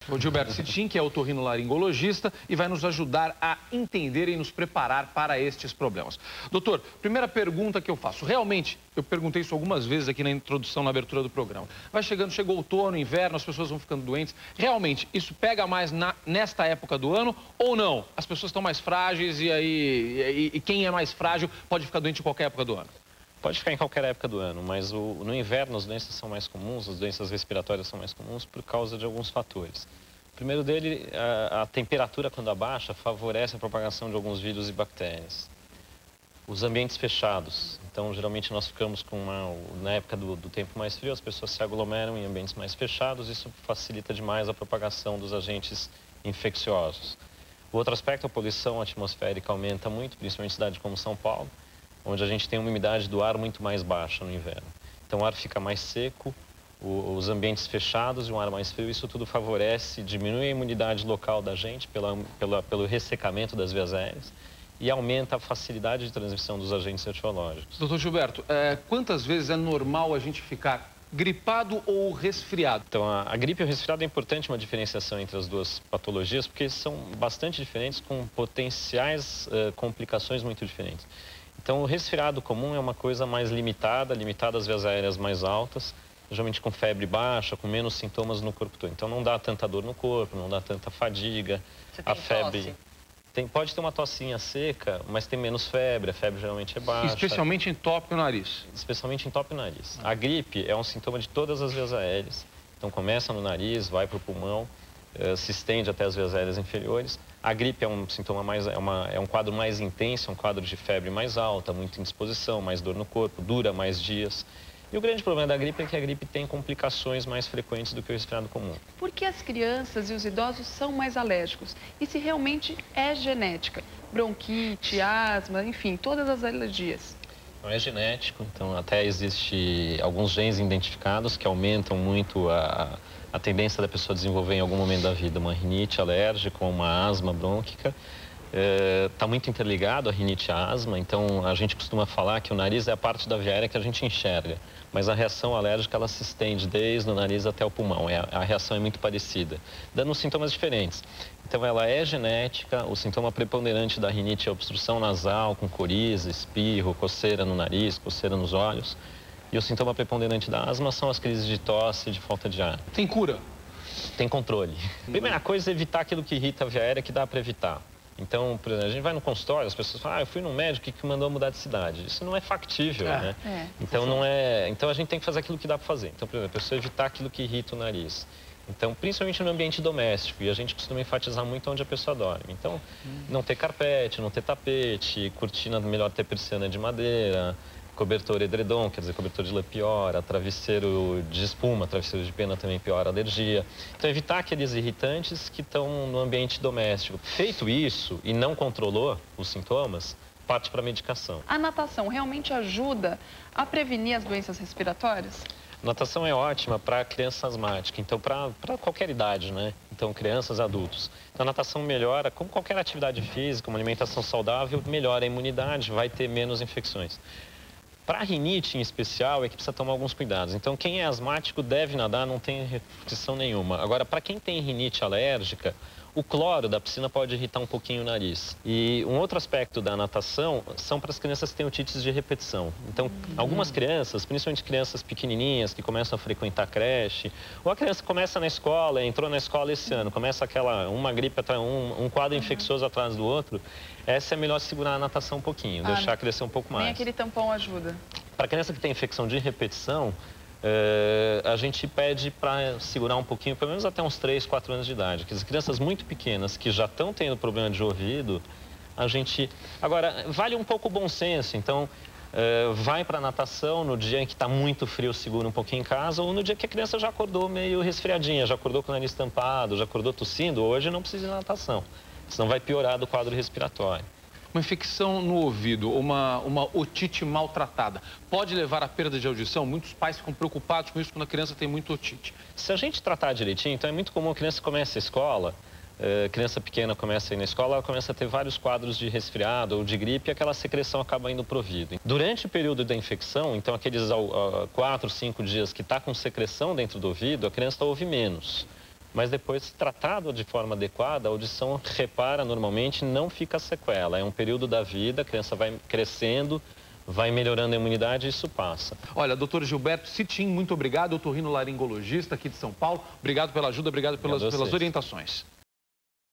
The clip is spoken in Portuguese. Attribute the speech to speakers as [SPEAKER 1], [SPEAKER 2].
[SPEAKER 1] O Gilberto Citin, que é otorrinolaringologista e vai nos ajudar a entender e nos preparar para estes problemas. Doutor, primeira pergunta que eu faço. Realmente, eu perguntei isso algumas vezes aqui na introdução, na abertura do programa. Vai chegando, chegou outono, inverno, as pessoas vão ficando doentes. Realmente, isso pega mais nesta época do ano ou não? As pessoas estão mais frágeis e quem é mais frágil pode ficar doente em qualquer época do ano?
[SPEAKER 2] Pode ficar em qualquer época do ano, mas no inverno as doenças são mais comuns, as doenças respiratórias são mais comuns por causa de alguns fatores. O primeiro dele, a temperatura quando abaixa favorece a propagação de alguns vírus e bactérias. Os ambientes fechados, então geralmente nós ficamos na época do tempo mais frio, as pessoas se aglomeram em ambientes mais fechados, isso facilita demais a propagação dos agentes infecciosos. O outro aspecto, a poluição atmosférica aumenta muito, principalmente em cidades como São Paulo, onde a gente tem uma umidade do ar muito mais baixa no inverno. Então o ar fica mais seco, os ambientes fechados e um ar mais frio, isso tudo favorece, diminui a imunidade local da gente pelo ressecamento das vias aéreas e aumenta a facilidade de transmissão dos agentes etiológicos.
[SPEAKER 1] Doutor Gilberto, quantas vezes é normal a gente ficar gripado ou resfriado?
[SPEAKER 2] Então a gripe e o resfriado é importante uma diferenciação entre as duas patologias, porque são bastante diferentes com potenciais complicações muito diferentes. Então, o resfriado comum é uma coisa mais limitada às vias aéreas mais altas, geralmente com febre baixa, com menos sintomas no corpo todo. Então, não dá tanta dor no corpo, não dá tanta fadiga.
[SPEAKER 3] Você tem
[SPEAKER 2] a febre
[SPEAKER 3] tosse?
[SPEAKER 2] Pode ter uma tossinha seca, mas tem menos febre, a febre geralmente é baixa.
[SPEAKER 1] Especialmente em tópico e nariz?
[SPEAKER 2] Especialmente em tópico e nariz. A gripe é um sintoma de todas as vias aéreas. Então, começa no nariz, vai para o pulmão, se estende até as vias aéreas inferiores. A gripe é um sintoma é um quadro mais intenso, um quadro de febre mais alta, muita indisposição, mais dor no corpo, dura mais dias. E o grande problema da gripe é que a gripe tem complicações mais frequentes do que o resfriado comum.
[SPEAKER 4] Por que as crianças e os idosos são mais alérgicos? E se realmente é genética? Bronquite, asma, enfim, todas as alergias.
[SPEAKER 2] Não é genético, então até existe alguns genes identificados que aumentam muito a tendência da pessoa desenvolver em algum momento da vida uma rinite alérgica ou uma asma brônquica. Está muito interligado a rinite e a asma, então a gente costuma falar que o nariz é a parte da via aérea que a gente enxerga, mas a reação alérgica ela se estende desde o nariz até o pulmão, a reação é muito parecida, dando sintomas diferentes. Então ela é genética, o sintoma preponderante da rinite é obstrução nasal, com coriza, espirro, coceira no nariz, coceira nos olhos. E o sintoma preponderante da asma são as crises de tosse e de falta de ar.
[SPEAKER 1] Tem cura?
[SPEAKER 2] Tem controle. Primeira coisa é evitar aquilo que irrita a via aérea, que dá para evitar. Então, por exemplo, a gente vai no consultório, as pessoas falam, eu fui num médico que mandou mudar de cidade. Isso não é factível, né? Então, então a gente tem que fazer aquilo que dá para fazer. Então, por exemplo, a pessoa evitar aquilo que irrita o nariz. Então, principalmente no ambiente doméstico, e a gente costuma enfatizar muito onde a pessoa dorme. Então, não ter carpete, não ter tapete, cortina melhor ter persiana de madeira, cobertor edredom, quer dizer, cobertor de lã piora, travesseiro de espuma, travesseiro de pena também piora a alergia. Então, evitar aqueles irritantes que estão no ambiente doméstico. Feito isso e não controlou os sintomas, parte para a medicação.
[SPEAKER 4] A natação realmente ajuda a prevenir as doenças respiratórias?
[SPEAKER 2] Natação é ótima para criança asmática, então para qualquer idade, né? Então crianças, adultos. Então a natação melhora, como qualquer atividade física, uma alimentação saudável, melhora a imunidade, vai ter menos infecções. Para a rinite em especial é que precisa tomar alguns cuidados. Então quem é asmático deve nadar, não tem restrição nenhuma. Agora, para quem tem rinite alérgica, o cloro da piscina pode irritar um pouquinho o nariz. E um outro aspecto da natação são para as crianças que têm otites de repetição. Então, algumas crianças, principalmente crianças pequenininhas que começam a frequentar creche, ou a criança começa na escola, entrou na escola esse ano, começa uma gripe, um quadro infeccioso atrás do outro, essa é melhor segurar a natação um pouquinho, deixar crescer um pouco mais.
[SPEAKER 4] Nem aquele tampão ajuda.
[SPEAKER 2] Para a criança que tem infecção de repetição, a gente pede para segurar um pouquinho, pelo menos até uns 3, 4 anos de idade. As crianças muito pequenas que já estão tendo problema de ouvido, a gente... Agora, vale um pouco o bom senso, então vai para a natação no dia em que está muito frio, segura um pouquinho em casa, ou no dia que a criança já acordou meio resfriadinha, já acordou com o nariz tampado, já acordou tossindo, hoje não precisa de natação, senão vai piorar do quadro respiratório.
[SPEAKER 1] Uma infecção no ouvido, uma otite maltratada, pode levar à perda de audição? Muitos pais ficam preocupados com isso quando a criança tem muito otite.
[SPEAKER 2] Se a gente tratar direitinho, então é muito comum a criança começa a escola, criança pequena começa a ir na escola, ela começa a ter vários quadros de resfriado ou de gripe e aquela secreção acaba indo para o ouvido. Durante o período da infecção, então aqueles 4, 5 dias que está com secreção dentro do ouvido, a criança ouve menos. Mas depois, tratado de forma adequada, a audição repara normalmente, não fica sequela. É um período da vida, a criança vai crescendo, vai melhorando a imunidade e isso passa.
[SPEAKER 1] Olha, doutor Gilberto Citim, muito obrigado, otorrinolaringologista aqui de São Paulo. Obrigado pela ajuda, obrigado pelas orientações.